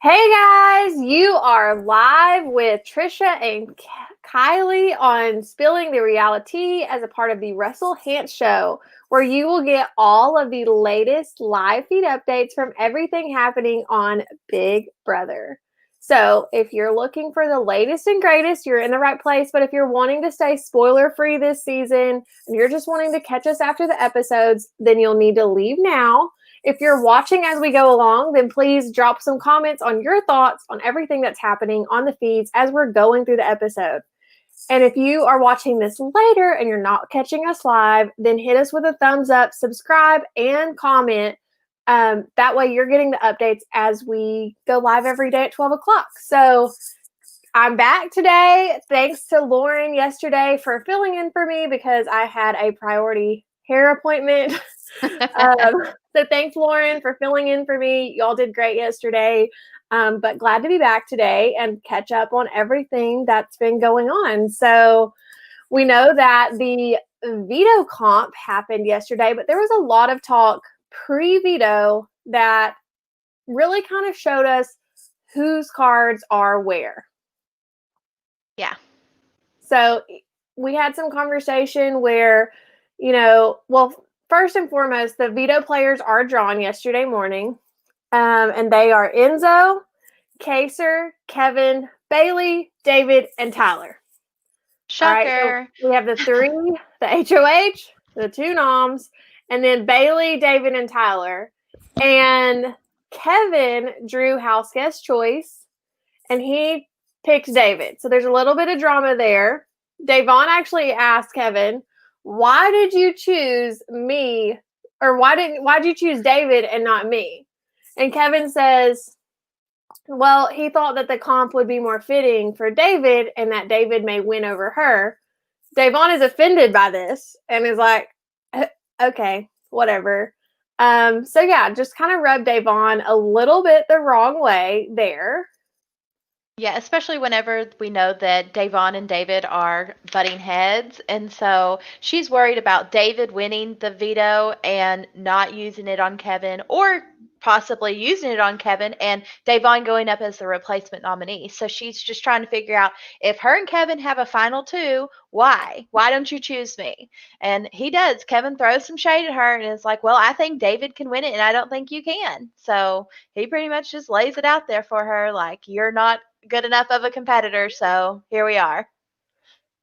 Hey guys, you are live with Trisha and Kylie on Spilling the RealiTEA as a part of the Russell Hantz Show, where you will get all of the latest live feed updates from everything happening on Big Brother. So, if you're looking for the latest and greatest, you're in the right place. But if you're wanting to stay spoiler free this season and you're just wanting to catch us after the episodes, then you'll need to leave now. If you're watching as we go along, then please drop some comments on your thoughts on everything that's happening on the feeds as we're going through the episode. And if you are watching this later and you're not catching us live, then hit us with a thumbs up, subscribe, and comment. That way you're getting the updates as we go live every day at 12 o'clock. So I'm back today. Thanks to Lauren yesterday for filling in for me because I had a priority hair appointment. So thanks, Lauren, for filling in for me. Y'all did great yesterday, but glad to be back today and catch up on everything that's been going on. So we know that the veto comp happened yesterday, but there was a lot of talk pre-veto that really kind of showed us whose cards are where. Yeah. So we had some conversation where, first and foremost, the veto players are drawn yesterday morning, and they are Enzo, Kaysar, Kevin, Bailey, David, and Tyler. Shocker. All right, so we have the three, the HOH, the two noms, and then Bailey, David, and Tyler. And Kevin drew house guest choice, and he picked David. So there's a little bit of drama there. Davon actually asked Kevin, why did you choose me? Or why'd you choose David and not me? And Kevin says, well, he thought that the comp would be more fitting for David and that David may win over her. Davon is offended by this and is like, okay, whatever. So yeah, just kind of rubbed Davon a little bit the wrong way there. Yeah, especially whenever we know that Davon and David are butting heads. And so she's worried about David winning the veto and not using it on Kevin, or possibly using it on Kevin and Davon going up as the replacement nominee. So she's just trying to figure out, if her and Kevin have a final two, why? Why don't you choose me? And he does. Kevin throws some shade at her and is like, well, I think David can win it and I don't think you can. So he pretty much just lays it out there for her, like, you're not good enough of a competitor, so here we are.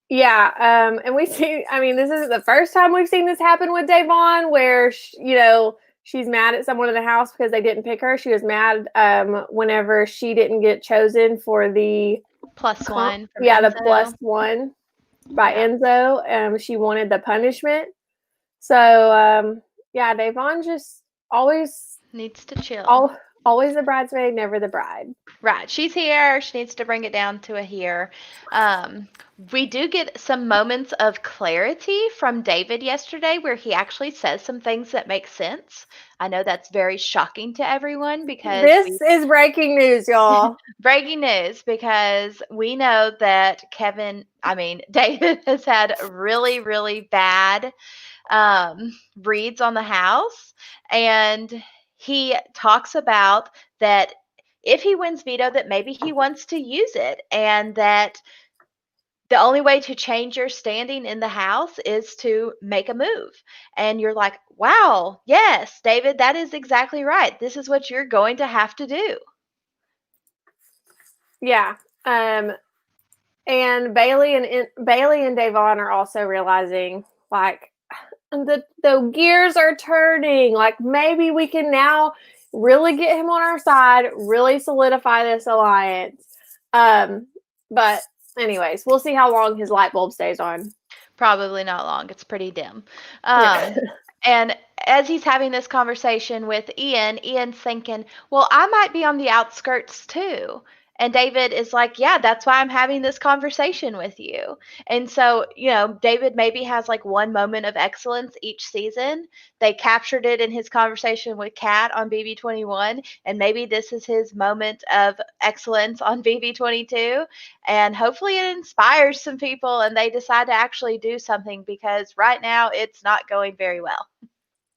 Yeah, and we see, I mean, this isn't the first time we've seen this happen with Davon, where, she's mad at someone in the house because they didn't pick her. She was mad whenever she didn't get chosen for the plus one. Yeah, Enzo. The plus one by Enzo. She wanted the punishment. So, yeah, Davon just always needs to chill. Always the bridesmaid, never the bride. Right. She's here. She needs to bring it down to a here. We do get some moments of clarity from David yesterday where he actually says some things that make sense. I know that's very shocking to everyone because this is breaking news, y'all. Breaking news, because we know that David has had really, really bad reads on the house. And he talks about that if he wins veto, that maybe he wants to use it, and that the only way to change your standing in the house is to make a move. And you're like, wow, yes, David, that is exactly right. This is what you're going to have to do. Yeah. And Bailey and Davon are also realizing, like, the gears are turning. Like, maybe we can now really get him on our side, really solidify this alliance. But anyways, we'll see how long his light bulb stays on. Probably not long. It's pretty dim. And as he's having this conversation with Ian's thinking, well, I might be on the outskirts too. And David is like, yeah, that's why I'm having this conversation with you. And so, David maybe has like one moment of excellence each season. They captured it in his conversation with Kat on BB21. And maybe this is his moment of excellence on BB22. And hopefully it inspires some people and they decide to actually do something, because right now it's not going very well.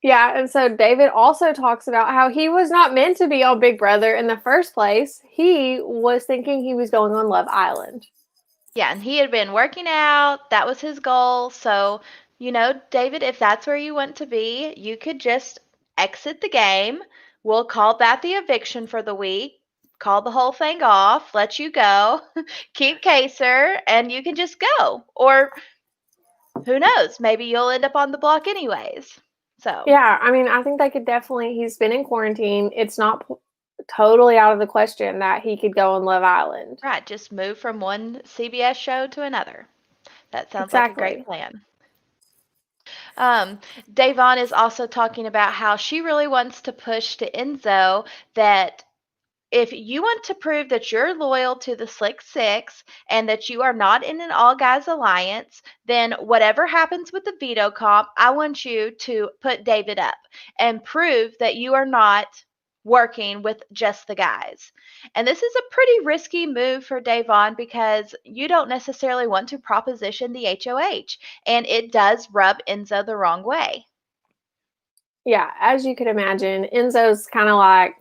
Yeah, and so David also talks about how he was not meant to be on Big Brother in the first place. He was thinking he was going on Love Island. Yeah, and he had been working out. That was his goal. So, David, if that's where you want to be, you could just exit the game. We'll call that the eviction for the week. Call the whole thing off, let you go, keep Kaysar, and you can just go. Or who knows? Maybe you'll end up on the block anyways. So, Yeah, I mean, I think they could definitely. He's been in quarantine. It's not totally out of the question that he could go on Love Island. right, just move from one CBS show to another. That sounds like a great Exactly. plan. Um, Davon is also talking about how she really wants to push to Enzo that if you want to prove that you're loyal to the Slick Six and that you are not in an all guys alliance, then whatever happens with the veto comp, I want you to put David up and prove that you are not working with just the guys. And this is a pretty risky move for Davon because you don't necessarily want to proposition the HOH, and it does rub Enzo the wrong way. Yeah, as you can imagine, Enzo's kind of like,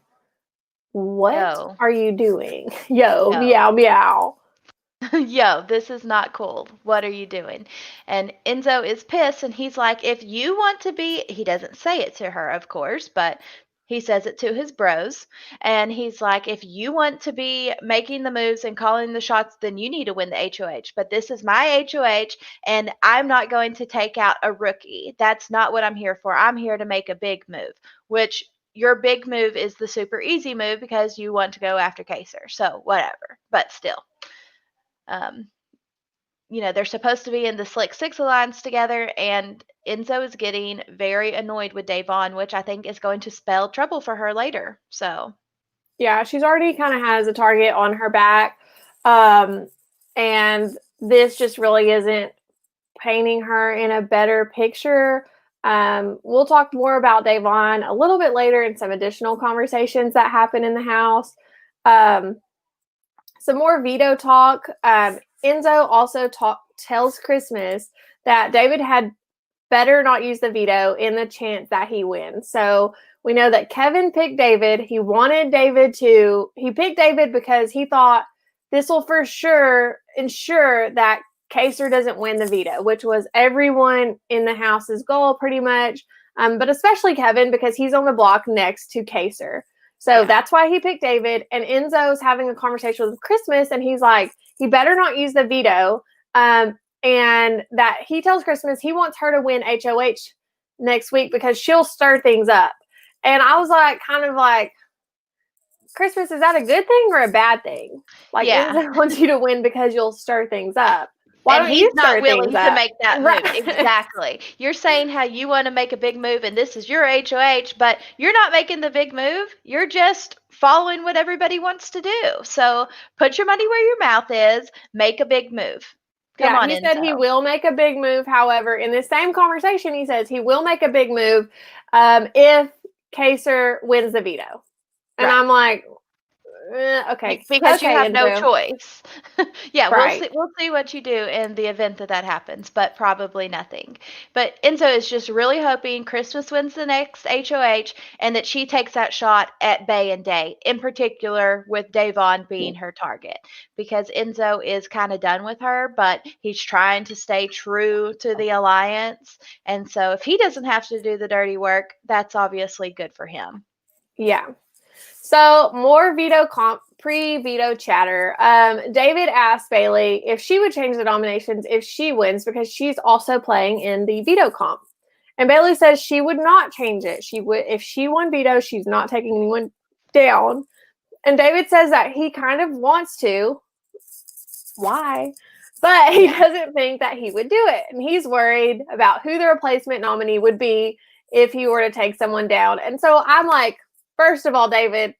"What Yo, are you doing? Yo, yo. meow, meow." Yo, this is not cool. What are you doing? And Enzo is pissed and he's like, if you want to be, he doesn't say it to her, of course, but he says it to his bros. And he's like, if you want to be making the moves and calling the shots, then you need to win the HOH. But this is my HOH and I'm not going to take out a rookie. That's not what I'm here for. I'm here to make a big move, which your big move is the super easy move because you want to go after Kaysar. So whatever, but still. Um, they're supposed to be in the Slick Six Alliance together, and Enzo is getting very annoyed with Davon, which I think is going to spell trouble for her later. So, Yeah, she's already kind of has a target on her back. Um, and this just really isn't painting her in a better picture. We'll talk more about Davon a little bit later in some additional conversations that happen in the house. Um, some more veto talk. Enzo also tells Christmas that David had better not use the veto in the chance that he wins. So we know that Kevin picked David. He picked David because he thought this will for sure ensure that Kaysar doesn't win the veto, which was everyone in the house's goal pretty much. But especially Kevin because he's on the block next to Kaysar. So yeah. that's why he picked David. And Enzo's having a conversation with Christmas, and he's like, he better not use the veto. And that he tells Christmas he wants her to win HOH next week because she'll stir things up. And I was like, kind of like, Christmas, is that a good thing or a bad thing? Like, Yeah. Enzo wants you to win because you'll stir things up. Why And don't you he's not stir things willing to up? make that Right. move. Exactly. You're saying how you want to make a big move and this is your HOH, but you're not making the big move. You're just following what everybody wants to do. So put your money where your mouth is, make a big move. Come Yeah, on, he said he Enzo. will make a big move. However, in this same conversation, he says he will make a big move if Kaysar wins the veto. And Right. I'm like, okay, Because you okay, have no Enzo. choice. Yeah, we'll Right. see. We'll see what you do in the event that happens, but probably nothing. But Enzo is just really hoping Christmas wins the next HOH and that she takes that shot at Bay and Day, in particular with Davon being her target, because Enzo is kind of done with her, but he's trying to stay true to the alliance. And so if he doesn't have to do the dirty work, that's obviously good for him. Yeah. So more pre-veto chatter. David asked Bailey if she would change the nominations if she wins because she's also playing in the veto comp. And Bailey says she would not change it. She would if she won veto, she's not taking anyone down. And David says that he kind of wants to. Why? But he doesn't think that he would do it. And he's worried about who the replacement nominee would be if he were to take someone down. And so I'm like, first of all, David,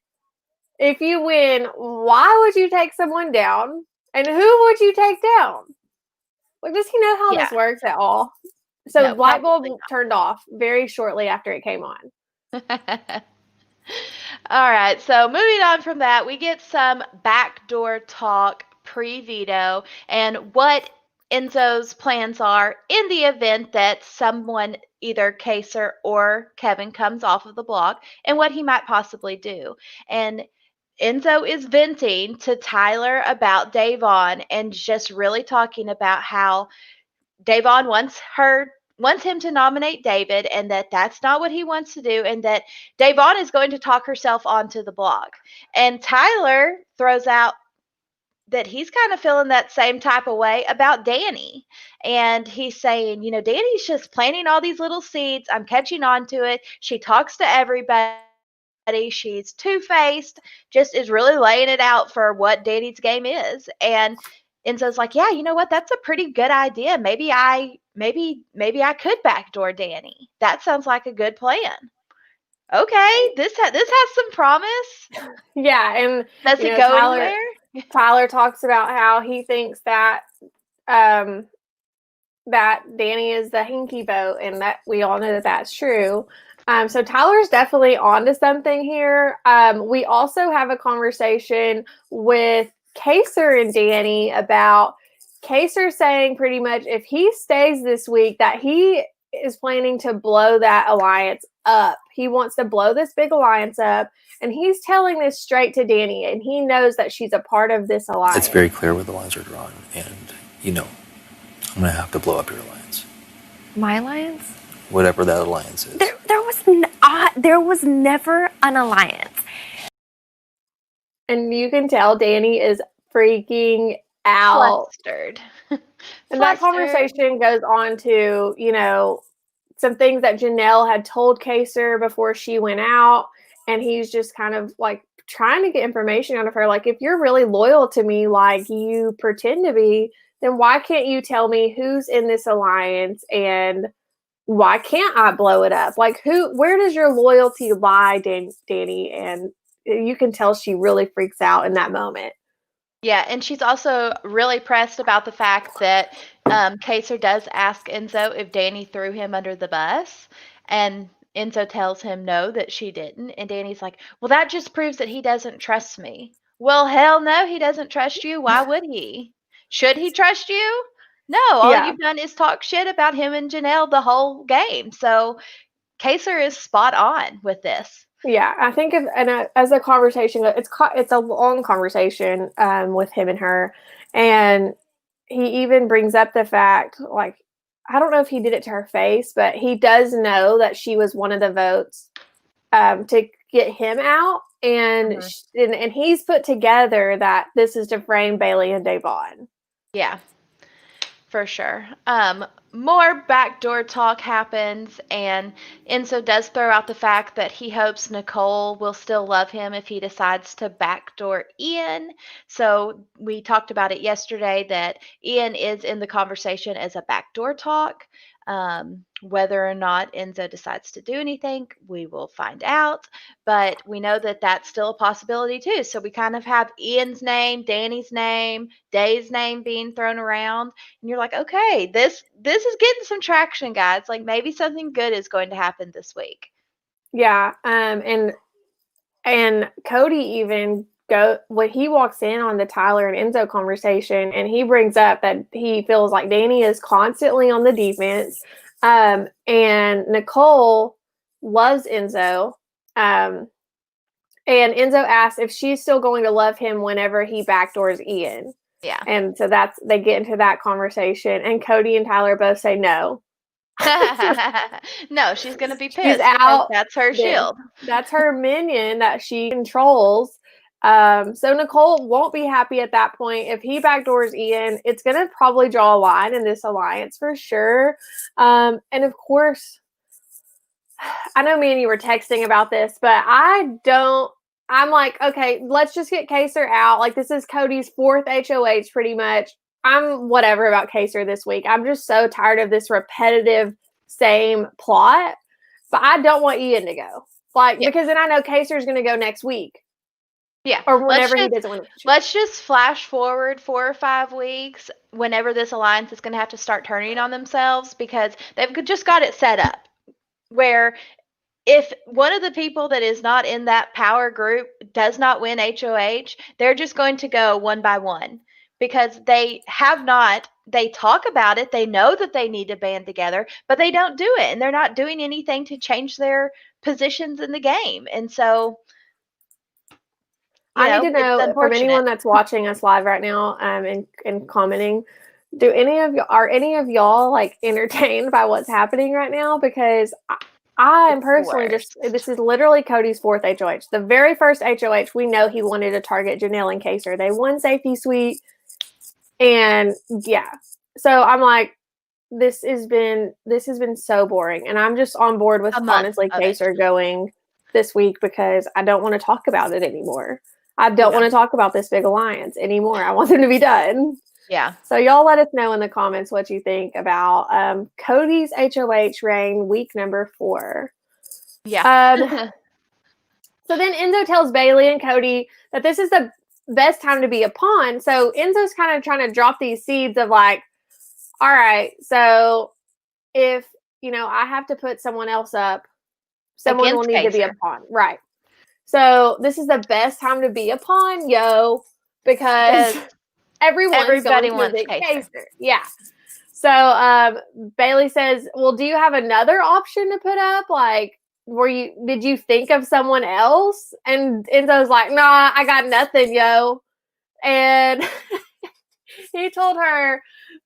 if you win, why would you take someone down? And who would you take down? Like, does he know how this works at all? So No, light bulb probably turned off very shortly after it came on. not. All right, so moving on from that, we get some backdoor talk pre-veto and what Enzo's plans are, in the event that someone, either Kaysar or Kevin, comes off of the block, and what he might possibly do. And Enzo is venting to Tyler about Davon and just really talking about how Davon wants him to nominate David, and that's not what he wants to do, and that Davon is going to talk herself onto the block. And Tyler throws out that he's kind of feeling that same type of way about Danny. And he's saying, Danny's just planting all these little seeds. I'm catching on to it. She talks to everybody. She's two-faced, just is really laying it out for what Danny's game is. And Enzo's like, yeah, you know what? That's a pretty good idea. Maybe I could backdoor Danny. That sounds like a good plan. Okay, this has some promise. Yeah, and does it go anywhere? Tyler talks about how he thinks that that Danny is the hinky vote, and that we all know that that's true. So Tyler's definitely onto something here. We also have a conversation with Kaysar and Danny about Kaysar saying pretty much if he stays this week that he is planning to blow that alliance up. He wants to blow this big alliance up, and he's telling this straight to Danny, and he knows that she's a part of this alliance. It's very clear where the lines are drawn, and I'm going to have to blow up your alliance. My alliance? Whatever that alliance is. There was never an alliance. And you can tell Danny is freaking out. Flustered. And that conversation goes on to, some things that Janelle had told Kaysar before she went out. And he's just kind of like trying to get information out of her. Like, if you're really loyal to me, like you pretend to be, then why can't you tell me who's in this alliance and why can't I blow it up? Like, where does your loyalty lie, Danny? And you can tell she really freaks out in that moment. Yeah, and she's also really pressed about the fact that Kaysar does ask Enzo if Danny threw him under the bus, and Enzo tells him no, that she didn't, and Danny's like, well, that just proves that he doesn't trust me. Well, hell no, he doesn't trust you. Why would he? Should he trust you? No, all you've done is talk shit about him and Janelle the whole game. So Kaysar is spot on with this. Yeah, I think as a conversation, it's a long conversation with him and her, and he even brings up the fact, like, I don't know if he did it to her face, but he does know that she was one of the votes to get him out, and and he's put together that this is to frame Bailey and Davon. Yeah, for sure. More backdoor talk happens, and Enzo does throw out the fact that he hopes Nicole will still love him if he decides to backdoor Ian. So we talked about it yesterday that Ian is in the conversation as a backdoor talk. Whether or not Enzo decides to do anything, we will find out. But we know that that's still a possibility too. So we kind of have Ian's name, Danny's name, Day's name being thrown around, and you're like, okay, this is getting some traction, guys. Like, maybe something good is going to happen this week. Yeah, and Cody even when he walks in on the Tyler and Enzo conversation, and he brings up that he feels like Danny is constantly on the defense, and Nicole loves Enzo, and Enzo asks if she's still going to love him whenever he backdoors Ian. Yeah, and so they get into that conversation, and Cody and Tyler both say no. No, she's gonna be pissed. She's out. That's her shield. That's her minion that she controls. So Nicole won't be happy at that point. If he backdoors Ian, it's going to probably draw a line in this alliance for sure. And of course, I know me and you were texting about this, but I'm like, okay, let's just get Kaysar out. Like, this is Cody's 4th HOH pretty much. I'm whatever about Kaysar this week. I'm just so tired of this repetitive same plot, but I don't want Ian to go. Because then I know Kaysar's going to go next week. Yeah. Or whenever he doesn't win. Let's just flash forward 4 or 5 weeks whenever this alliance is going to have to start turning on themselves, because they've just got it set up where if one of the people that is not in that power group does not win HOH, they're just going to go one by one, because they have not they talk about it. They know that they need to band together, but they don't do it. And they're not doing anything to change their positions in the game. And so, I need to it's know from unfortunate. anyone that's watching us live right now, and commenting, are any of y'all like entertained by what's happening right now? Because I am personally worst. this is literally Cody's fourth HOH. The very first HOH, we know he wanted to target Janelle and Kaysar. They won safety suite, and yeah. So I'm like, this has been so boring, and I'm just on board with A month honestly of it. Kaysar going this week because I don't want to talk about it anymore. I don't want to talk about this big alliance anymore. I want them to be done. Yeah. So y'all let us know in the comments what you think about Cody's HOH reign, week number 4. Yeah. So then Enzo tells Bailey and Cody that this is the best time to be a pawn. So Enzo's kind of trying to drop these seeds of like, all right, so if, I have to put someone else up, someone Against will need to be a Kaysar. pawn. Right. So this is the best time to be a pawn, because everybody going to wants pick Kaysar. Kaysar. Yeah. So Bailey says, well, do you have another option to put up? Like, did you think of someone else? And Enzo's like, nah, I got nothing, yo. And he told her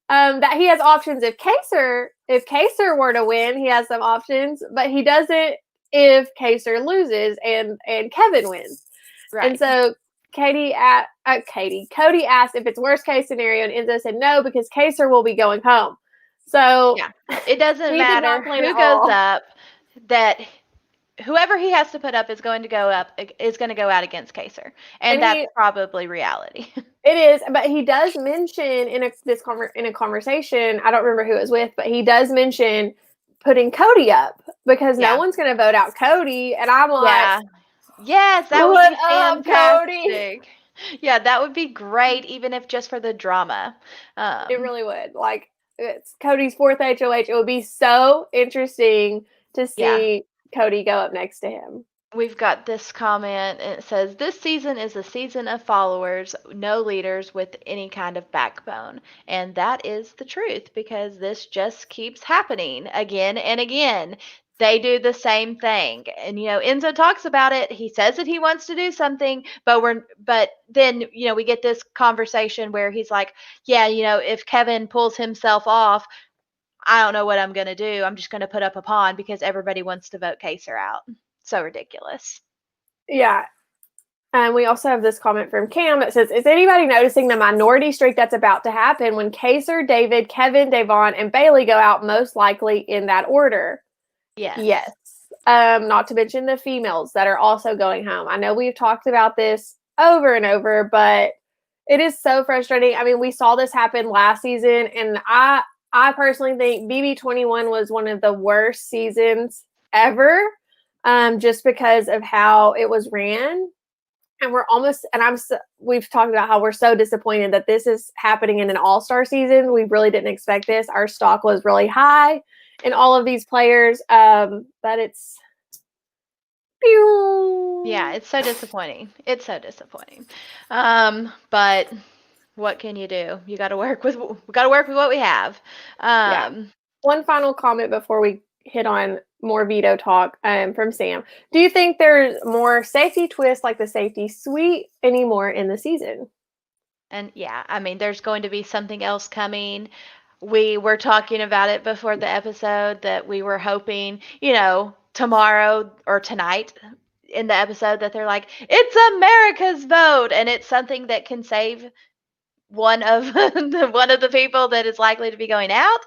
that he has options if Kaysar were to win, he has some options, but he doesn't if Kaysar loses and Kevin wins. Right. And so Cody asked if it's worst case scenario, and Enzo said no because Kaysar will be going home. So yeah, it doesn't he did not matter plan who at goes all. up. That whoever he has to put up is going to go out against Kaysar, and that's probably reality. It is, but he does mention in a conversation, I don't remember who it was with, but he does mention putting Cody up because no one's going to vote out Cody, and I'm like, yes, that would what be up, fantastic. Cody? Yeah, that would be great, even if just for the drama. It really would. Like, it's Cody's fourth HOH. It would be so interesting to see Cody go up next to him. We've got this comment, and it says, this season is a season of followers, no leaders with any kind of backbone. And that is the truth, because this just keeps happening again and again. They do the same thing. And, Enzo talks about it. He says that he wants to do something, but then, we get this conversation where he's like, yeah, if Kevin pulls himself off, I don't know what I'm going to do. I'm just going to put up a pawn because everybody wants to vote Kaysar out. So ridiculous. Yeah. And we also have this comment from Cam that says, is anybody noticing the minority streak that's about to happen when Kaysar, David, Kevin, Davon, and Bailey go out most likely in that order? Yes. Not to mention the females that are also going home. I know we've talked about this over and over, but it is so frustrating. I mean, we saw this happen last season, and I personally think BB21 was one of the worst seasons ever. Just because of how it was ran. And we've talked about how we're so disappointed that this is happening in an all-star season. We really didn't expect this. Our stock was really high in all of these players. But it's yeah, it's so disappointing. But what can you do? We got to work with what we have. One final comment before we hit on more veto talk from Sam. Do you think there's more safety twists like the safety suite anymore in the season? And there's going to be something else coming. We were talking about it before the episode that we were hoping, tomorrow or tonight in the episode that they're like, it's America's vote, and it's something that can save one of the people that is likely to be going out.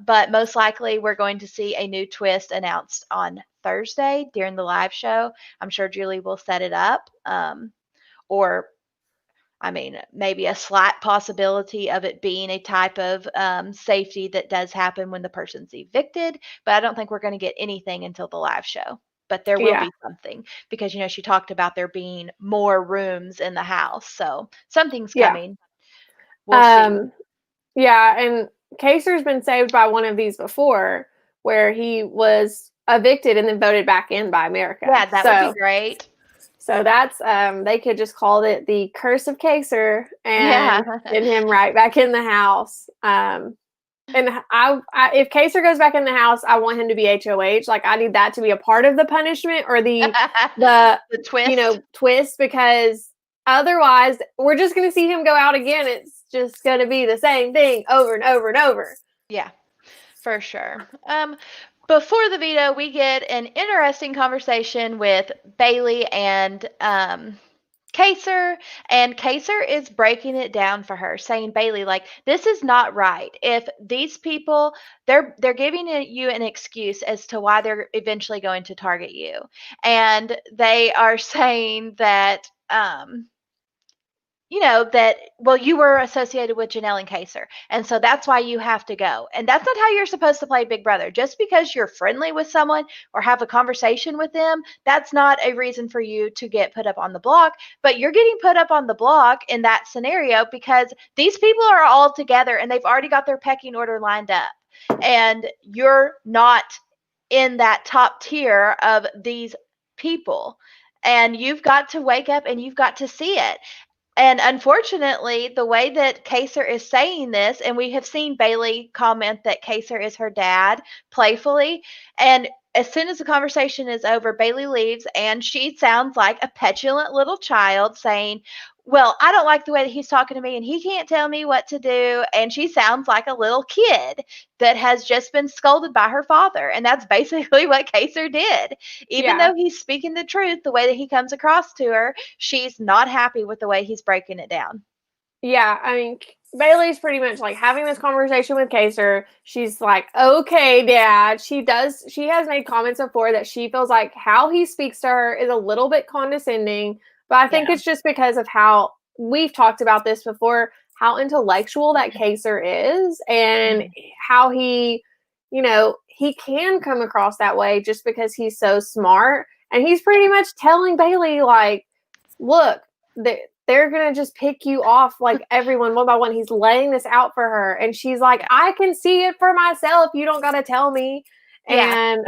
But most likely we're going to see a new twist announced on Thursday during the live show. I'm sure Julie will set it up. Or maybe a slight possibility of it being a type of safety that does happen when the person's evicted. But I don't think we're going to get anything until the live show. But there will be something because, she talked about there being more rooms in the house. So something's coming. We'll see. Yeah, and Kaysar's been saved by one of these before where he was evicted and then voted back in by America. Yeah, that would be great. So that's they could just call it the curse of Kaysar Yeah. and get him right back in the house. And I if Kaysar goes back in the house, I want him to be HOH. Like I need that to be a part of the punishment or the twist. twist, because otherwise we're just going to see him go out again. It's just going to be the same thing over and over and over. Yeah, for sure. Before the veto, we get an interesting conversation with Bailey and Kaysar, and Kaysar is breaking it down for her, saying, Bailey, like, this is not right. If these people, they're giving you an excuse as to why they're eventually going to target you. And they are saying that that, well, you were associated with Janelle and Kaysar, and so that's why you have to go. And that's not how you're supposed to play Big Brother. Just because you're friendly with someone or have a conversation with them, that's not a reason for you to get put up on the block. But you're getting put up on the block in that scenario because these people are all together and they've already got their pecking order lined up. And you're not in that top tier of these people. And you've got to wake up and you've got to see it. And unfortunately, the way that Kaysar is saying this, and we have seen Bailey comment that Kaysar is her dad playfully, and as soon as the conversation is over, Bailey leaves, and she sounds like a petulant little child saying, well, I don't like the way that he's talking to me, and he can't tell me what to do. And she sounds like a little kid that has just been scolded by her father. And that's basically what Kaysar did. Even though he's speaking the truth, the way that he comes across to her, she's not happy with the way he's breaking it down. Yeah, I mean, Bailey's pretty much like having this conversation with Kaysar. She's like, okay, Dad. She has made comments before that she feels like how he speaks to her is a little bit condescending. But I think it's just because of how we've talked about this before, how intellectual that Kaysar is and how he can come across that way just because he's so smart. And he's pretty much telling Bailey, like, look, they're going to just pick you off like everyone one by one. He's laying this out for her. And she's like, I can see it for myself. You don't got to tell me. And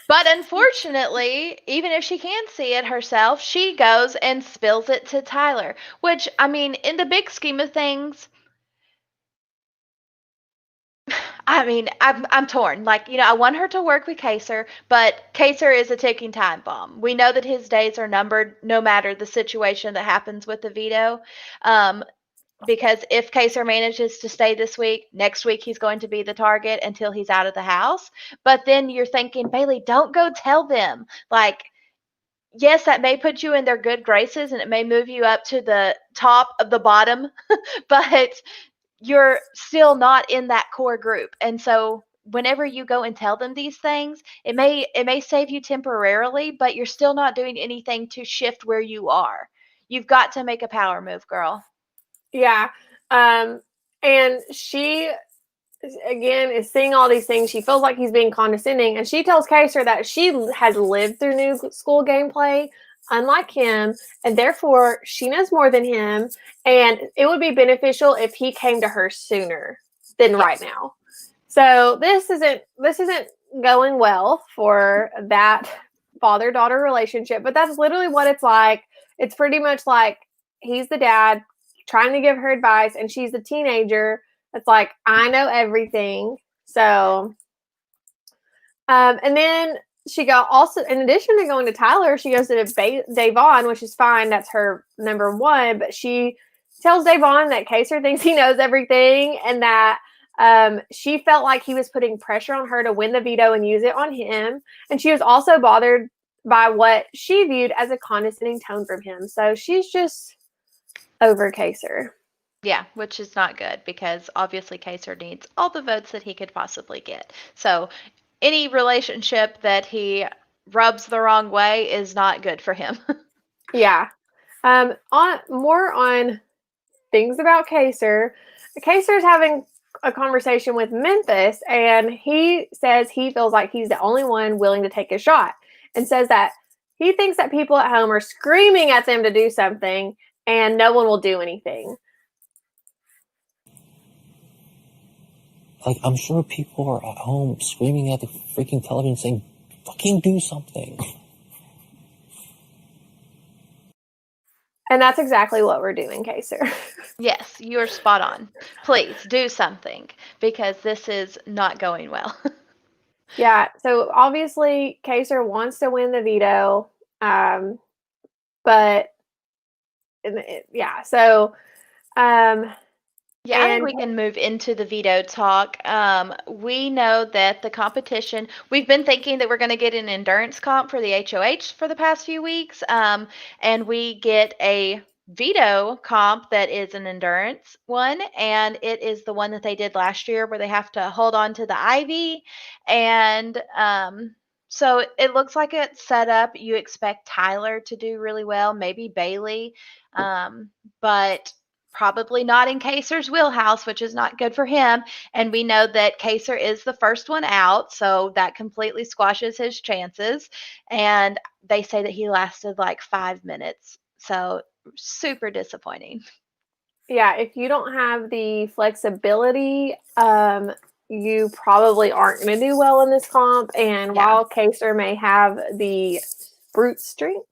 but unfortunately, even if she can see it herself, she goes and spills it to Tyler, which, I mean, in the big scheme of things, I mean, I'm torn. Like, I want her to work with Kaysar, but Kaysar is a ticking time bomb. We know that his days are numbered no matter the situation that happens with the veto. Because if Kaysar manages to stay this week, next week he's going to be the target until he's out of the house. But then you're thinking, Bailey, don't go tell them. Like, yes, that may put you in their good graces and it may move you up to the top of the bottom, but you're still not in that core group. And so whenever you go and tell them these things, it may save you temporarily, but you're still not doing anything to shift where you are. You've got to make a power move, girl. Yeah. And she, again, is seeing all these things. She feels like he's being condescending. And she tells Kaysar that she has lived through new school gameplay, unlike him. And therefore, she knows more than him. And it would be beneficial if he came to her sooner than right now. So this isn't going well for that father-daughter relationship. But that's literally what it's like. It's pretty much like he's the dad trying to give her advice, and she's the teenager. It's like, I know everything. So, and then she got also, in addition to going to Tyler, she goes to Davon, which is fine. That's her number one. But she tells Davon that Kaysar thinks he knows everything, and that she felt like he was putting pressure on her to win the veto and use it on him. And she was also bothered by what she viewed as a condescending tone from him. So she's just over Kaysar. Yeah, which is not good because obviously Kaysar needs all the votes that he could possibly get. So any relationship that he rubs the wrong way is not good for him. Yeah. On things about Kaysar. Kaysar's having a conversation with Memphis, and he says he feels like he's the only one willing to take a shot, and says that he thinks that people at home are screaming at them to do something and no one will do anything. Like, I'm sure people are at home screaming at the freaking television saying, fucking do something. And that's exactly what we're doing, Kaysar. Yes, you are spot on. Please do something because this is not going well. Yeah, so obviously Kaysar wants to win the veto, but yeah, so Yeah, I think and we can move into the veto talk. We know that the competition, we've been thinking that we're going to get an endurance comp for the HOH for the past few weeks, and we get a veto comp that is an endurance one, and it is the one that they did last year where they have to hold on to the ivy. And so it looks like it's set up. You expect Tyler to do really well, maybe Bailey, but probably not in Kaysar's wheelhouse, which is not good for him. And we know that Kaysar is the first one out, so that completely squashes his chances. And they say that he lasted like 5 minutes. So super disappointing. yeah, if you don't have the flexibility, you probably aren't going to do well in this comp. And Yeah. while Kaysar may have the brute strength,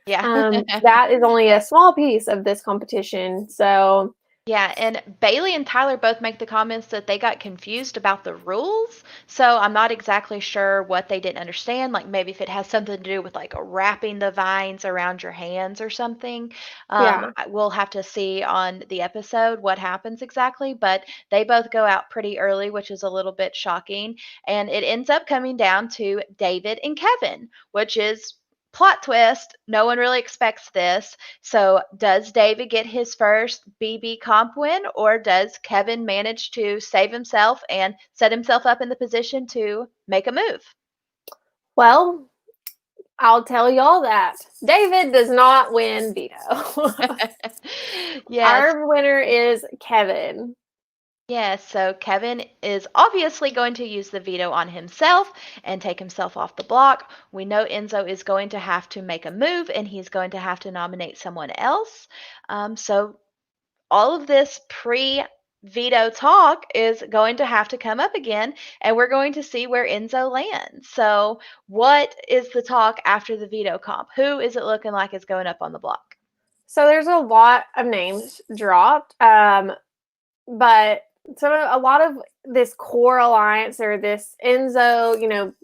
Yeah. that is only a small piece of this competition. So Yeah, and Bailey and Tyler both make the comments that they got confused about the rules. So I'm not exactly sure what they didn't understand. Like maybe if it has something to do with like wrapping the vines around your hands or something. yeah. We'll have to see on the episode what happens exactly. But they both go out pretty early, which is a little bit shocking. And it ends up coming down to David and Kevin, which is plot twist. No one really expects this. So, does David get his first BB comp win, or does Kevin manage to save himself and set himself up in the position to make a move? Well, I'll tell y'all that David does not win veto. Yes. Our winner is Kevin. Yes, so Kevin is obviously going to use the veto on himself and take himself off the block. We know Enzo is going to have to make a move and he's going to have to nominate someone else. So all of this pre veto talk is going to have to come up again, and we're going to see where Enzo lands. So, what is the talk after the veto comp? Who is it looking like is going up on the block? So there's a lot of names dropped, but a lot of this core alliance or this Enzo,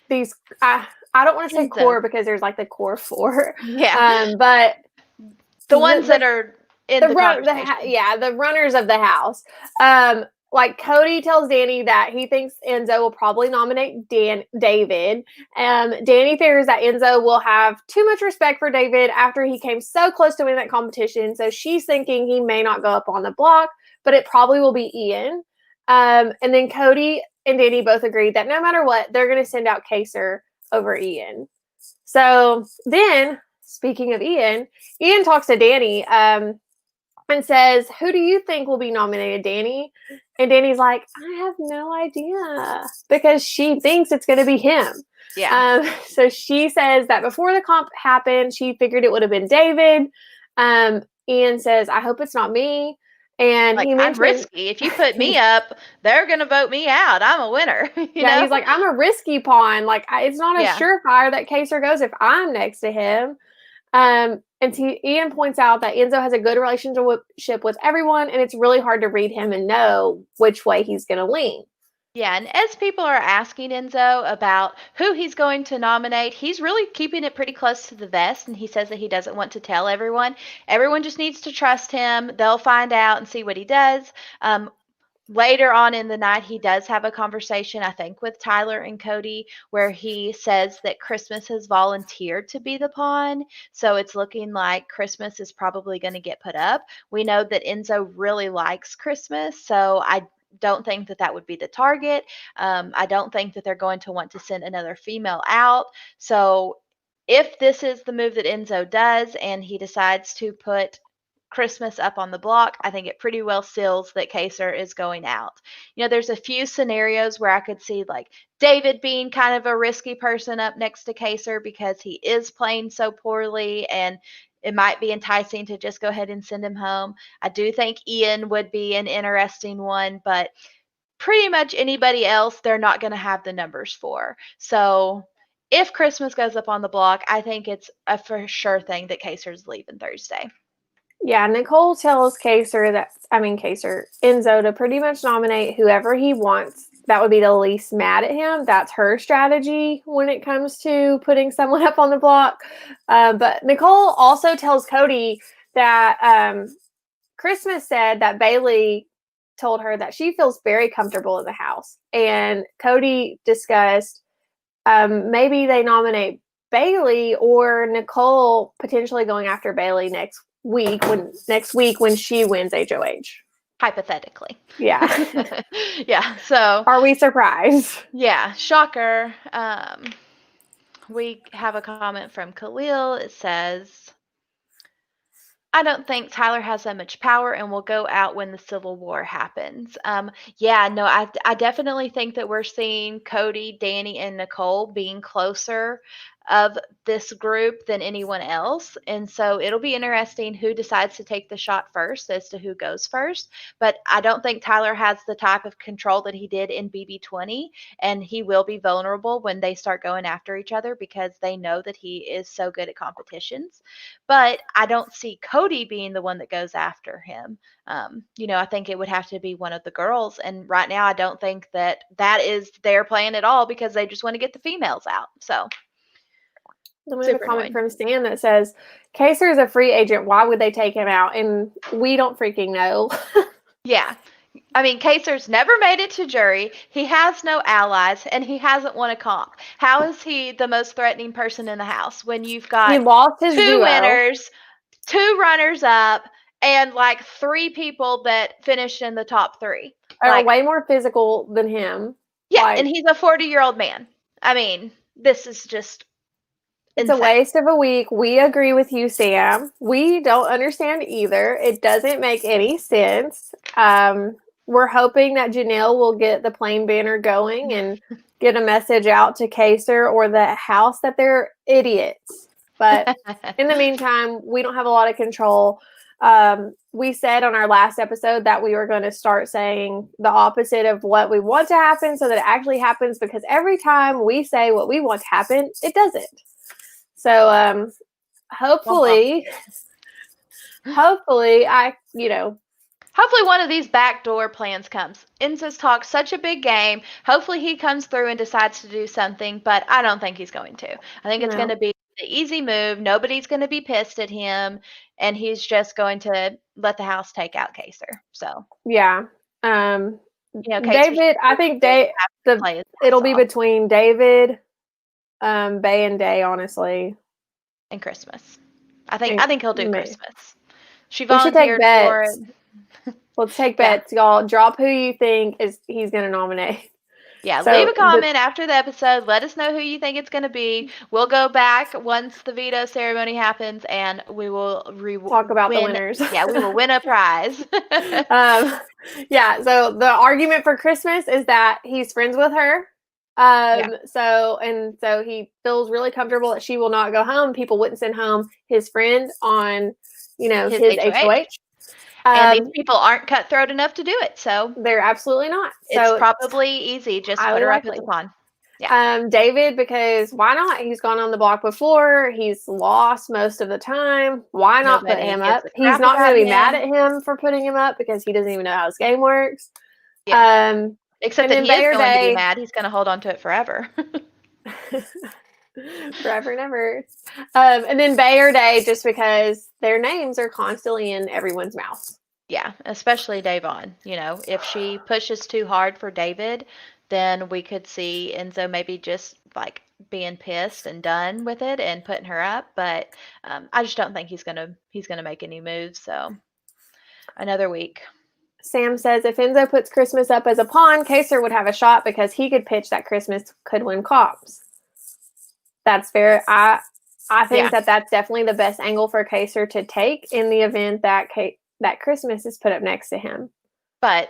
these I don't want to say Enzo. core because there's like the core four, Yeah. but The ones that are in the conversation. the runners of the house. Like Cody tells Danny that he thinks Enzo will probably nominate David. Danny figures that Enzo will have too much respect for David after he came so close to winning that competition. So she's thinking he may not go up on the block, but it probably will be Ian. And then Cody and Danny both agreed that no matter what, they're going to send out Kaysar over Ian. So then, speaking of Ian talks to Danny and says, "Who do you think will be nominated, Danny?" And Danny's like, "I have no idea," because she thinks it's going to be him. Yeah. So she says that before the comp happened, she figured it would have been David. Ian says, "I hope it's not me." And Like, he I'm mentioned, risky. If you put me up, they're going to vote me out. I'm a winner. yeah, he's like, "I'm a risky pawn. Like, it's not a Yeah. surefire that Kaysar goes if I'm next to him." And Ian points out that Enzo has a good relationship with everyone, and it's really hard to read him and know which way he's going to lean. Yeah, and as people are asking Enzo about who he's going to nominate, he's really keeping it pretty close to the vest, and he says that he doesn't want to tell everyone. Everyone just needs to trust him. They'll find out and see what he does. Later on in the night, he does have a conversation, I think, with Tyler and Cody, where he says that Christmas has volunteered to be the pawn. So it's looking like Christmas is probably going to get put up. We know that Enzo really likes Christmas, so I don't think that that would be the target. I don't think that they're going to want to send another female out. So if this is the move that Enzo does and he decides to put Christmas up on the block, I think it pretty well seals that Kaysar is going out. There's a few scenarios where I could see like David being kind of a risky person up next to Kaysar because he is playing so poorly and it might be enticing to just go ahead and send him home. I do think Ian would be an interesting one, but pretty much anybody else they're not going to have the numbers for. So if Christmas goes up on the block, I think it's a for sure thing that Kaysar's leaving Thursday. Yeah, Nicole tells Enzo to pretty much nominate whoever he wants. That would be the least mad at him. That's her strategy when it comes to putting someone up on the block. But Nicole also tells Cody that Christmas said that Bailey told her that she feels very comfortable in the house. And Cody discussed maybe they nominate Bailey or Nicole potentially going after Bailey next week when she wins HOH. Hypothetically. Yeah. Yeah. So are we surprised? Yeah. Shocker. We have a comment from Khalil. It says, I don't think Tyler has that much power and will go out when the Civil War happens. I definitely think that we're seeing Cody, Danny, and Nicole being closer of this group than anyone else. And so it'll be interesting who decides to take the shot first as to who goes first. But I don't think Tyler has the type of control that he did in BB20. And he will be vulnerable when they start going after each other because they know that he is so good at competitions. But I don't see Cody being the one that goes after him. I think it would have to be one of the girls. And right now, I don't think that is their plan at all because they just want to get the females out. So. Then we have a comment from Stan that says, Kaysar is a free agent. Why would they take him out? And we don't freaking know. Yeah. I mean, Kaysar's never made it to jury. He has no allies, and he hasn't won a comp. How is he the most threatening person in the house when you've got he lost his 2 duo. winners, 2 runners up, and like 3 people that finished in the top 3? Are way more physical than him. Yeah, and he's a 40-year-old man. I mean, this is just It's a waste of a week. We agree with you, Sam. We don't understand either. It doesn't make any sense. We're hoping that Janelle will get the plain banner going and get a message out to Kaysar or the house that they're idiots. But in the meantime, we don't have a lot of control. We said on our last episode that we were going to start saying the opposite of what we want to happen so that it actually happens, because every time we say what we want to happen, it doesn't. So hopefully one of these backdoor plans comes. Enzo's talked such a big game. Hopefully he comes through and decides to do something, but I don't think he's going to. I think it's going to be the easy move. Nobody's going to be pissed at him, and he's just going to let the house take out Kaysar. So yeah. David, I think it'll be between David, Bay and Day, honestly. And Christmas. I think he'll do Christmas. She volunteered for it. Let's take bets, y'all. Drop who you think he's going to nominate. Yeah, leave a comment after the episode. Let us know who you think it's going to be. We'll go back once the veto ceremony happens, and we will talk about the winners. Yeah, we will win a prize. Yeah, so the argument for Christmas is that he's friends with her. So he feels really comfortable that she will not go home. People wouldn't send home his friend on, his HOH. And these people aren't cutthroat enough to do it. So they're absolutely not. It's probably easy. Just put her up at the pond. Yeah. David, because why not? He's gone on the block before. He's lost most of the time. Why not put him up? He's not going to be mad at him for putting him up because he doesn't even know how his game works. Yeah. Except that he is going to be mad. He's going to hold on to it forever. Forever and ever. And then Bay or Day, just because their names are constantly in everyone's mouth. Yeah, especially Davon. If she pushes too hard for David, then we could see Enzo maybe just like being pissed and done with it and putting her up. But I just don't think he's gonna make any moves. So another week. Sam says if Enzo puts Christmas up as a pawn, Kaysar would have a shot because he could pitch that Christmas could win comps. That's fair. I think that's definitely the best angle for Kaysar to take in the event that that Christmas is put up next to him. But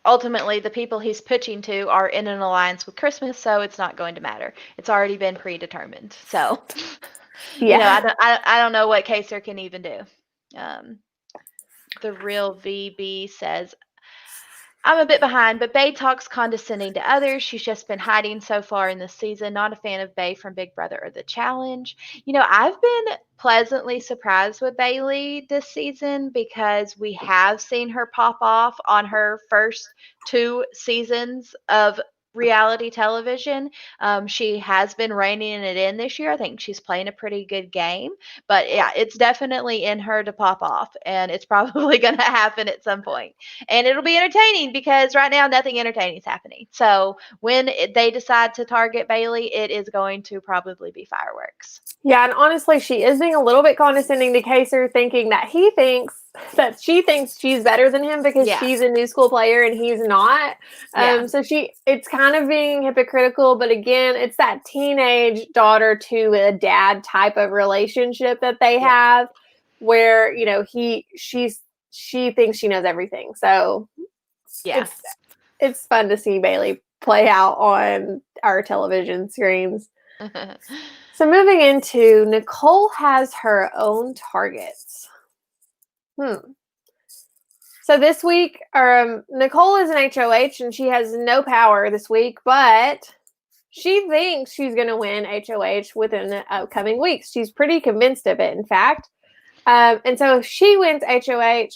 ultimately, the people he's pitching to are in an alliance with Christmas, so it's not going to matter. It's already been predetermined. So, I don't know what Kaysar can even do. The real VB says, I'm a bit behind, but Bay talks condescending to others. She's just been hiding so far in this season. Not a fan of Bay from Big Brother or The Challenge. I've been pleasantly surprised with Bailey this season because we have seen her pop off on her first 2 seasons of reality television. She has been reining it in this year. I think she's playing a pretty good game. But yeah, it's definitely in her to pop off, and it's probably going to happen at some point. And it'll be entertaining because right now nothing entertaining is happening. So when they decide to target Bailey, it is going to probably be fireworks. Yeah, and honestly, she is being a little bit condescending to Kaysar, thinking that she thinks she's better than him because she's a new school player and he's not. So it's kind of being hypocritical, but again, it's that teenage daughter to a dad type of relationship that they have, where she thinks she knows everything. So it's fun to see Bailey play out on our television screens. So moving into, Nicole has her own targets. So this week, Nicole is an HOH and she has no power this week, but she thinks she's going to win HOH within the upcoming weeks. She's pretty convinced of it, in fact. And so if she wins HOH,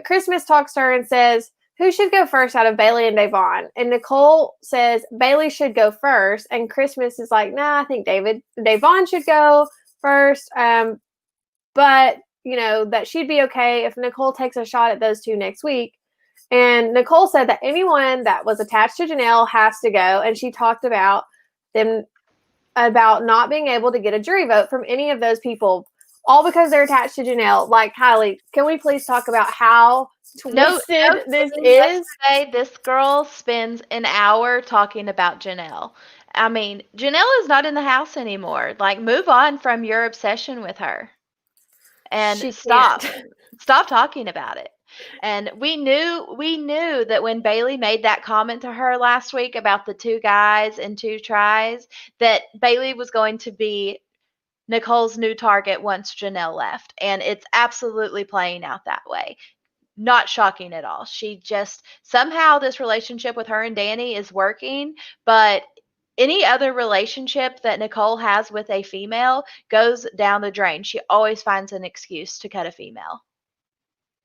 Christmas talks to her and says, who should go first out of Bailey and Davon? And Nicole says Bailey should go first. And Christmas is like, nah, I think Davon should go first. But, that she'd be okay if Nicole takes a shot at those two next week. And Nicole said that anyone that was attached to Janelle has to go. And she talked about not being able to get a jury vote from any of those people, all because they're attached to Janelle. Like, Kylie, can we please talk about how twisted this is? Yesterday, this girl spends an hour talking about Janelle. I mean, Janelle is not in the house anymore. Like, move on from your obsession with her. And stop talking about it. And we knew that when Bailey made that comment to her last week about the 2 guys and 2 tries, that Bailey was going to be Nicole's new target once Janelle left. And it's absolutely playing out that way. Not shocking at all. She just, somehow this relationship with her and Danny is working, but any other relationship that Nicole has with a female goes down the drain. She always finds an excuse to cut a female.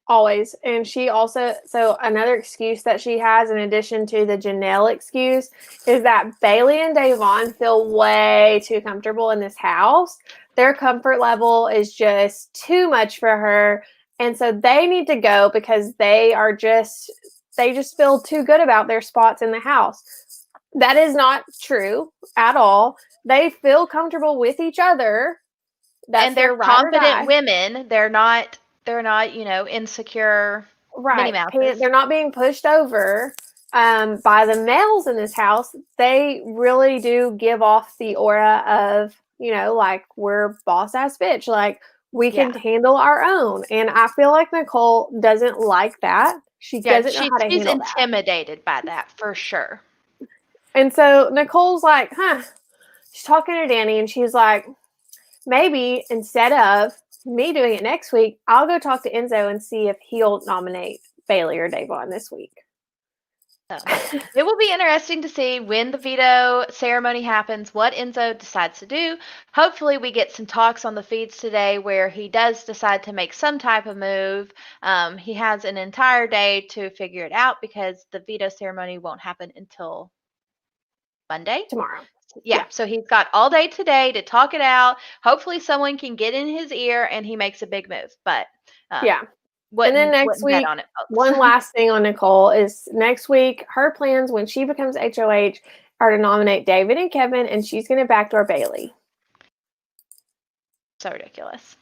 Always. And she also, so another excuse that she has in addition to the Janelle excuse is that Bailey and Davon feel way too comfortable in this house. Their comfort level is just too much for her. And so they need to go because they just feel too good about their spots in the house. That is not true at all. They feel comfortable with each other. And they're confident women. They're not, insecure. Right. They're not being pushed over by the males in this house. They really do give off the aura of, like, we're boss ass bitch. Like, we can handle our own. And I feel like Nicole doesn't like that. She doesn't know how to handle that. She's intimidated by that for sure. And so Nicole's like, she's talking to Danny and she's like, maybe instead of me doing it next week, I'll go talk to Enzo and see if he'll nominate Bailey or Davon this week. It will be interesting to see when the veto ceremony happens, what Enzo decides to do. Hopefully we get some talks on the feeds today where he does decide to make some type of move. He has an entire day to figure it out because the veto ceremony won't happen until Monday. Tomorrow. Yeah, so he's got all day today to talk it out. Hopefully someone can get in his ear and he makes a big move. But and then next week, one last thing on Nicole is next week, her plans when she becomes HOH are to nominate David and Kevin, and she's going to backdoor Bailey. So ridiculous.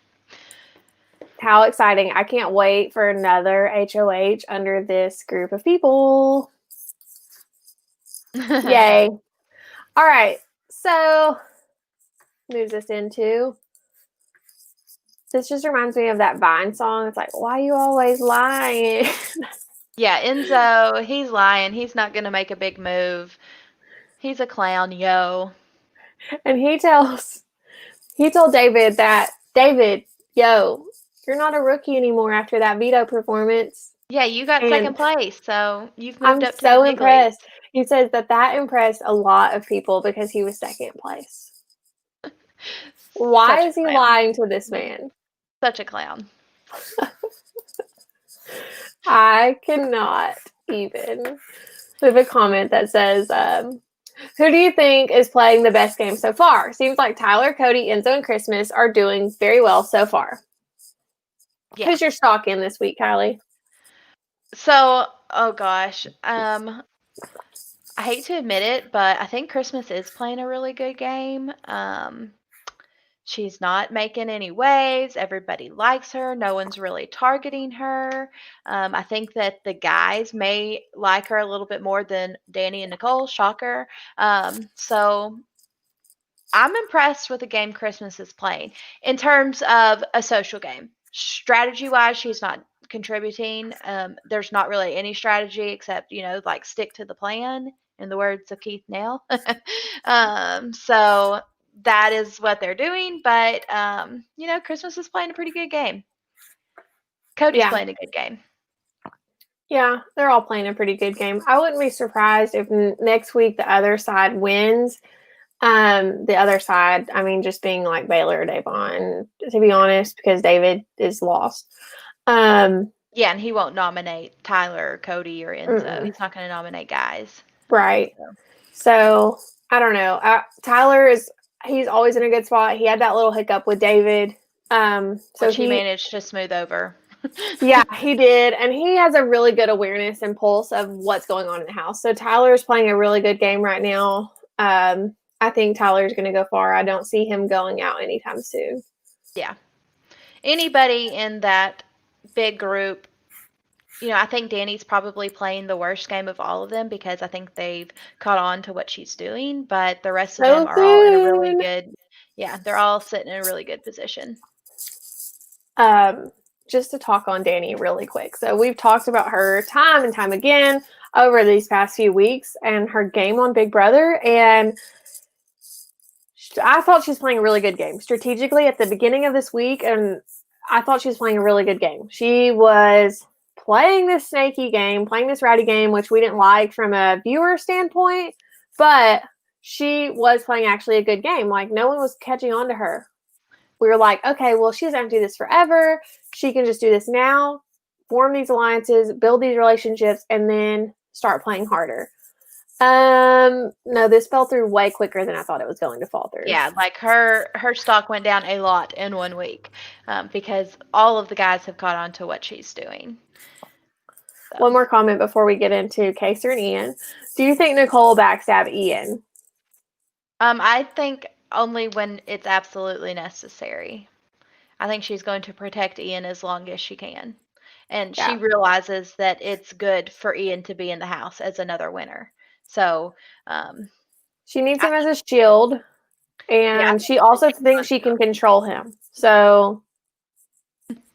How exciting. I can't wait for another HOH under this group of people. Yay. All right. So, moves us into, this just reminds me of that Vine song. It's like, why you always lying? Yeah, Enzo, he's lying. He's not going to make a big move. He's a clown, yo. And he told David that, David, yo, you're not a rookie anymore after that veto performance. Yeah, you got second And place, so you've moved I'm up to the so big leagues. impressed. He says that impressed a lot of people because he was second place. Why Such a is he clown. lying to this man? Such a clown. I cannot even. We have a comment that says, who do you think is playing the best game so far? Seems like Tyler, Cody, Enzo, and Christmas are doing very well so far. Yeah. Who's your stock in this week, Kylie? So, oh gosh. I hate to admit it, but I think Christmas is playing a really good game. She's not making any waves. Everybody likes her. No one's really targeting her. I think that the guys may like her a little bit more than Danny and Nicole. Shocker. So I'm impressed with the game Christmas is playing in terms of a social game. Strategy wise, she's not contributing. There's not really any strategy except, like stick to the plan, in the words of Keith Nail. So that is what they're doing. But, Christmas is playing a pretty good game. Cody's playing a good game. Yeah, they're all playing a pretty good game. I wouldn't be surprised if next week the other side wins. The other side, I mean, just being like Baylor or Davon, to be honest, because David is lost. Yeah, and he won't nominate Tyler or Cody or Enzo. He's not going to nominate guys. Right. So I don't know. Tyler he's always in a good spot. He had that little hiccup with David. So Which he managed to smooth over. Yeah, he did. And he has a really good awareness and pulse of what's going on in the house. So Tyler's playing a really good game right now. I think Tyler's going to go far. I don't see him going out anytime soon. Yeah. Anybody in that big group, I think Danny's probably playing the worst game of all of them because I think they've caught on to what she's doing, but the rest of them are all in a really good, they're all sitting in a really good position. Just to talk on Danny really quick. So we've talked about her time and time again over these past few weeks and her game on Big Brother. And I thought she was playing a really good game strategically at the beginning of this week. And I thought she was playing a really good game. She was playing this snaky game, playing this ratty game, which we didn't like from a viewer standpoint, but she was playing actually a good game. Like no one was catching on to her. We were like, okay, well, she doesn't have to do this forever. She can just do this now, form these alliances, build these relationships, and then start playing harder. No, this fell through way quicker than I thought it was going to fall through. Yeah, like her stock went down a lot in 1 week because all of the guys have caught on to what she's doing. So. One more comment before we get into Kaysar and Ian. Do you think Nicole backstab Ian? I think only when it's absolutely necessary. I think she's going to protect Ian as long as she can. And she realizes that it's good for Ian to be in the house as another winner. So she needs him as a shield. And she also thinks she can control him. So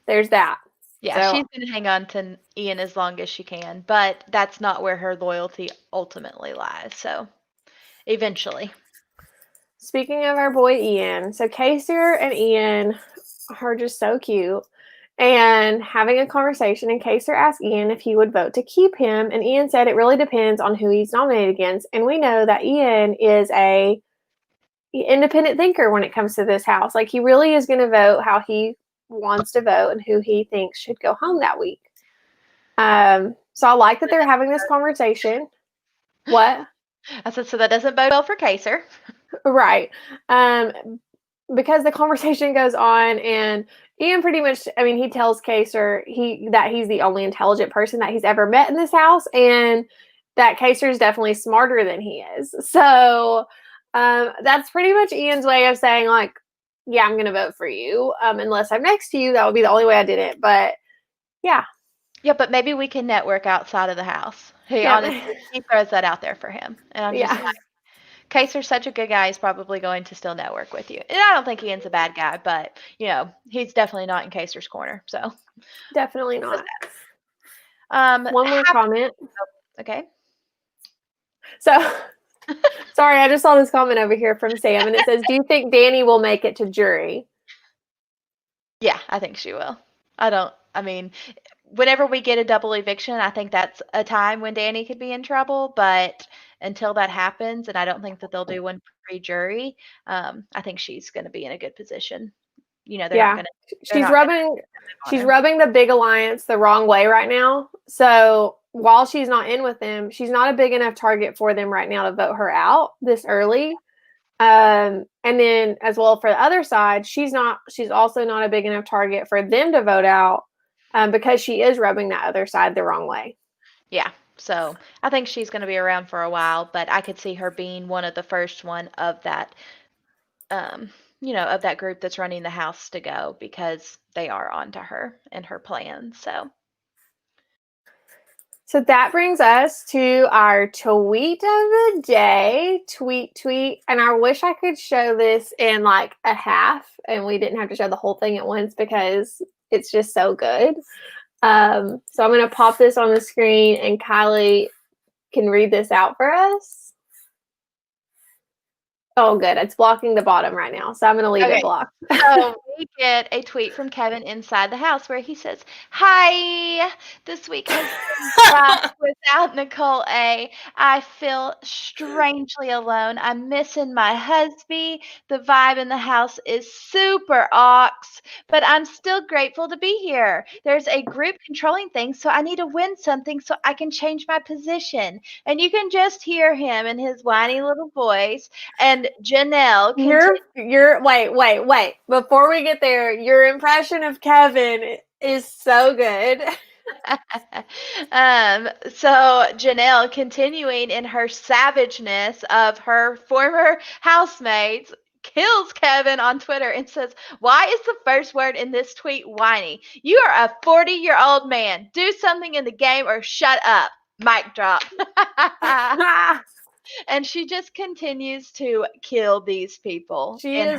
there's that. Yeah, she's going to hang on to Ian as long as she can. But that's not where her loyalty ultimately lies. So eventually. Speaking of our boy Ian, so Kaysar and Ian are just so cute and having a conversation, and Kaysar asked Ian if he would vote to keep him, and Ian said it really depends on who he's nominated against, and we know that Ian is a independent thinker when it comes to this house. Like he really is going to vote how he wants to vote and who he thinks should go home that week. So I like that they're having this conversation. What? I said, so that doesn't bode well for Kaysar. Right. Because the conversation goes on and Ian pretty much, I mean, he tells Kaysar that he's the only intelligent person that he's ever met in this house and that Kaysar is definitely smarter than he is. So that's pretty much Ian's way of saying like, yeah, I'm going to vote for you. Unless I'm next to you, that would be the only way I did it. But yeah. Yeah, but maybe we can network outside of the house. Honestly, he throws that out there for him. And I'm just like, Kaysar's such a good guy, he's probably going to still network with you. And I don't think Ian's a bad guy, but, he's definitely not in Kaysar's corner. So definitely not. One more comment. Okay. So, sorry, I just saw this comment over here from Sam, and it says, do you think Danny will make it to jury? Yeah, I think she will. whenever we get a double eviction, I think that's a time when Danny could be in trouble. But until that happens, and I don't think that they'll do one pre-jury, I think she's going to be in a good position. You know, they're not Yeah. going to. She's rubbing the big alliance the wrong way right now. So while she's not in with them, she's not a big enough target for them right now to vote her out this early. And then as well for the other side, she's also not a big enough target for them to vote out because she is rubbing that other side the wrong way. Yeah. So I think she's going to be around for a while, but I could see her being one of the first one of that, of that group that's running the house to go because they are onto her and her plans. So that brings us to our tweet of the day. Tweet. And I wish I could show this in like a half and we didn't have to show the whole thing at once because it's just so good. So I'm going to pop this on the screen and Kylie can read this out for us. Oh, good. It's blocking the bottom right now. So I'm going to leave it blocked. So we get a tweet from Kevin inside the house where he says, "Hi, this week has been rough without Nicole A. I feel strangely alone. I'm missing my husband. The vibe in the house is super ox, but I'm still grateful to be here. There's a group controlling things, so I need to win something so I can change my position." And you can just hear him in his whiny little voice. And Janelle, wait. Before we get there, your impression of Kevin is so good. So Janelle, continuing in her savageness of her former housemates, kills Kevin on Twitter and says, "Why is the first word in this tweet whiny? You are a 40-year-old man. Do something in the game or shut up." Mic drop. And she just continues to kill these people. She is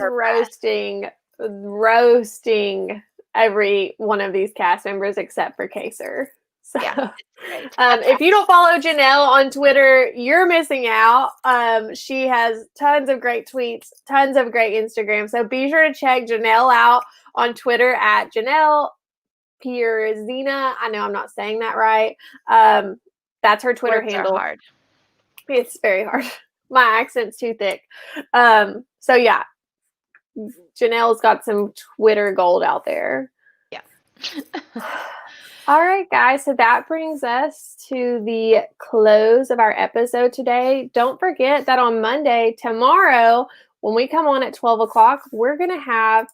roasting every one of these cast members except for Kaysar. So, yeah, if you don't follow Janelle on Twitter, you're missing out. She has tons of great tweets, tons of great Instagram. So be sure to check Janelle out on Twitter at Janelle Pierzina. I know I'm not saying that right. That's her Twitter handle. Hard. It's very hard. My accent's too thick. So yeah, Janelle's got some Twitter gold out there. Yeah. All right, guys. So that brings us to the close of our episode today. Don't forget that on Monday, tomorrow, when we come on at 12 o'clock, we're going to have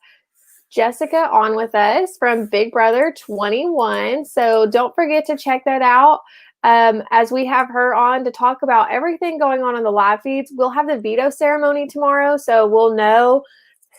Jessica on with us from Big Brother 21. So don't forget to check that out. As we have her on to talk about everything going on in the live feeds. We'll have the veto ceremony tomorrow, so we'll know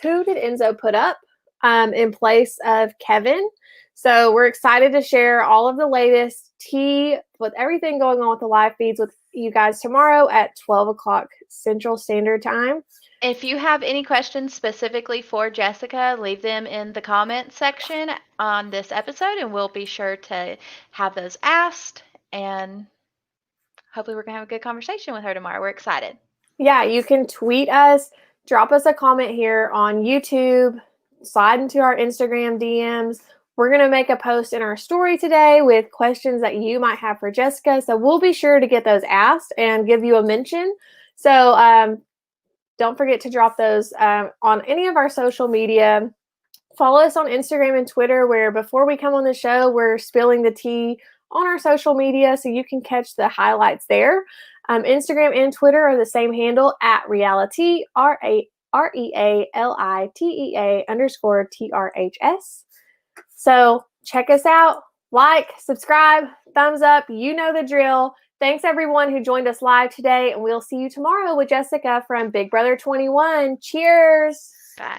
who did Enzo put up in place of Kevin. So we're excited to share all of the latest tea with everything going on with the live feeds with you guys tomorrow at 12 o'clock Central Standard Time. If you have any questions specifically for Jessica, leave them in the comments section on this episode, and we'll be sure to have those asked. And hopefully we're going to have a good conversation with her tomorrow. We're excited. Yeah, you can tweet us, drop us a comment here on YouTube, slide into our Instagram DMs. We're going to make a post in our story today with questions that you might have for Jessica. So we'll be sure to get those asked and give you a mention. So don't forget to drop those on any of our social media. Follow us on Instagram and Twitter, where before we come on the show, we're spilling the tea on our social media so you can catch the highlights there. Instagram and Twitter are the same handle at RealiTEA, RealiTEA_TRHS. So check us out, like, subscribe, thumbs up, you know the drill. Thanks everyone who joined us live today, and we'll see you tomorrow with Jessica from Big Brother 21. Cheers. Bye.